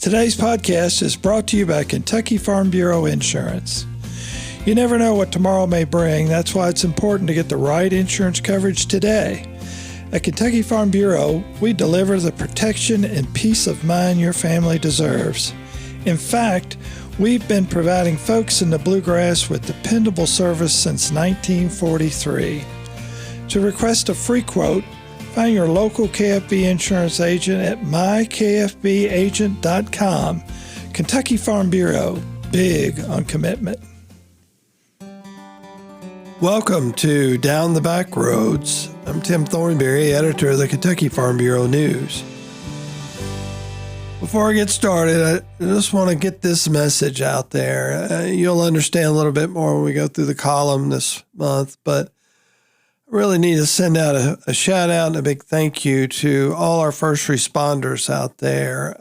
Today's podcast is brought to you by Kentucky Farm Bureau Insurance. You never know what tomorrow may bring. That's why it's important to get the right insurance coverage today. At Kentucky Farm Bureau, we deliver the protection and peace of mind your family deserves. In fact, we've been providing folks in the bluegrass with dependable service since 1943. To request a free quote, find your local KFB insurance agent at mykfbagent.com. Kentucky Farm Bureau, big on commitment. Welcome to Down the Backroads. I'm Tim Thornberry, editor of the Kentucky Farm Bureau News. Before I get started, I just want to get this message out there. You'll understand a little bit more when we go through the column this month, but I really need to send out a shout out and a big thank you to all our first responders out there.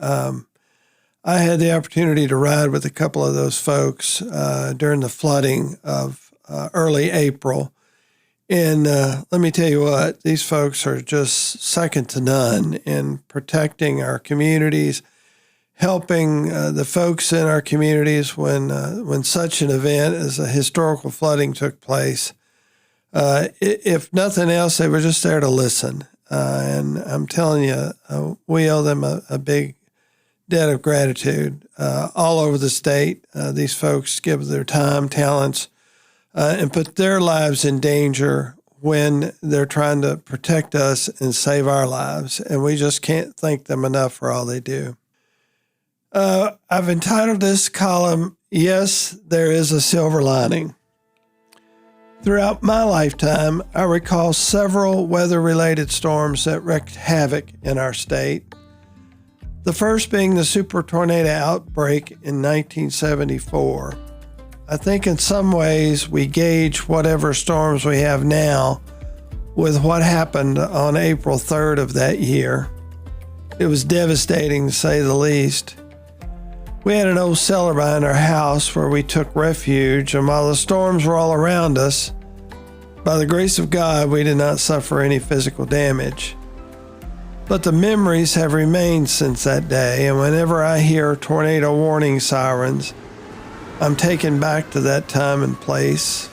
I had the opportunity to ride with a couple of those folks during the flooding of early April. And let me tell you what, these folks are just second to none in protecting our communities, helping the folks in our communities when such an event as a historical flooding took place. If nothing else, they were just there to listen. And I'm telling you, we owe them a big debt of gratitude. All over the state, these folks give their time, talents, and put their lives in danger when they're trying to protect us and save our lives. And we just can't thank them enough for all they do. I've entitled this column, Yes, There is a Silver Lining. Throughout my lifetime, I recall several weather-related storms that wreaked havoc in our state. The first being the super tornado outbreak in 1974. I think in some ways we gauge whatever storms we have now with what happened on April 3rd of that year. It was devastating, to say the least. We had an old cellar behind our house where we took refuge, and while the storms were all around us, by the grace of God, we did not suffer any physical damage. But the memories have remained since that day, and whenever I hear tornado warning sirens, I'm taken back to that time and place.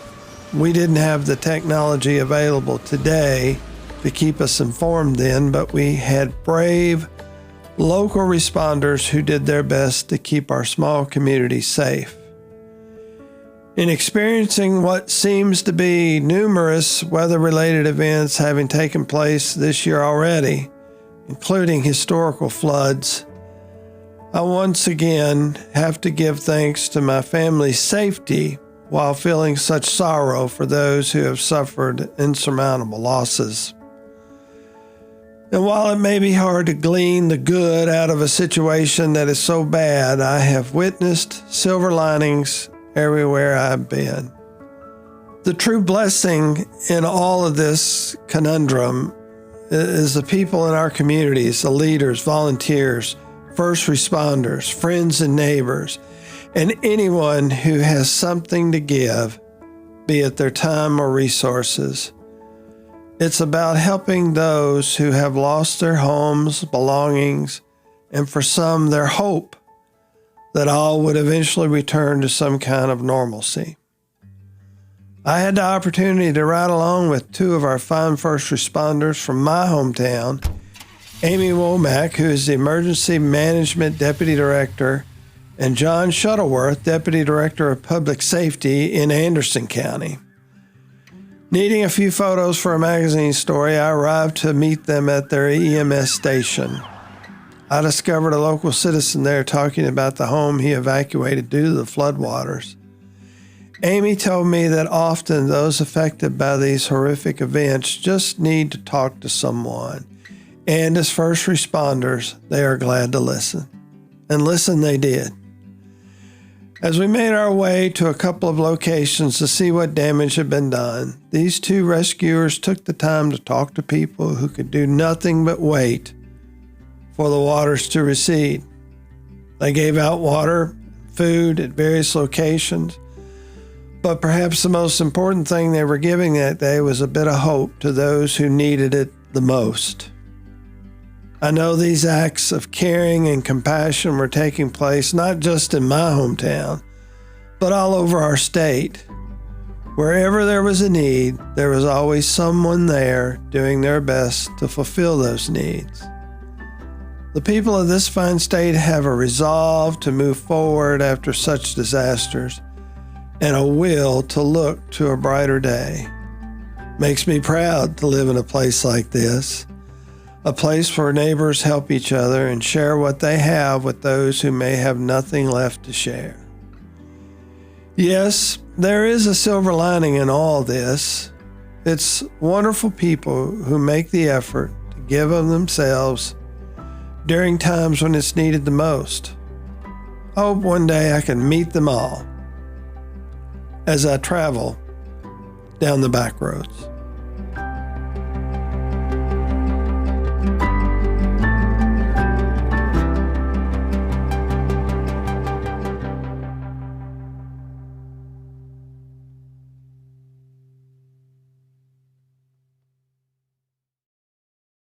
We didn't have the technology available today to keep us informed then, but we had brave local responders who did their best to keep our small community safe. In experiencing what seems to be numerous weather-related events having taken place this year already, including historical floods, I once again have to give thanks to my family's safety while feeling such sorrow for those who have suffered insurmountable losses. And while it may be hard to glean the good out of a situation that is so bad, I have witnessed silver linings everywhere I've been. The true blessing in all of this conundrum is the people in our communities, the leaders, volunteers, first responders, friends and neighbors, and anyone who has something to give, be it their time or resources. It's about helping those who have lost their homes, belongings, and for some, their hope that all would eventually return to some kind of normalcy. I had the opportunity to ride along with two of our fine first responders from my hometown, Amy Womack, who is the Emergency Management Deputy Director, and John Shuttleworth, Deputy Director of Public Safety in Anderson County. Needing a few photos for a magazine story, I arrived to meet them at their EMS station. I discovered a local citizen there talking about the home he evacuated due to the floodwaters. Amy told me that often those affected by these horrific events just need to talk to someone. And as first responders, they are glad to listen. And listen they did. As we made our way to a couple of locations to see what damage had been done, these two rescuers took the time to talk to people who could do nothing but wait for the waters to recede. They gave out water, food at various locations, but perhaps the most important thing they were giving that day was a bit of hope to those who needed it the most. I know these acts of caring and compassion were taking place not just in my hometown, but all over our state. Wherever there was a need, there was always someone there doing their best to fulfill those needs. The people of this fine state have a resolve to move forward after such disasters and a will to look to a brighter day. Makes me proud to live in a place like this, a place where neighbors help each other and share what they have with those who may have nothing left to share. Yes, there is a silver lining in all this. It's wonderful people who make the effort to give of themselves during times when it's needed the most. I hope one day I can meet them all as I travel down the back roads.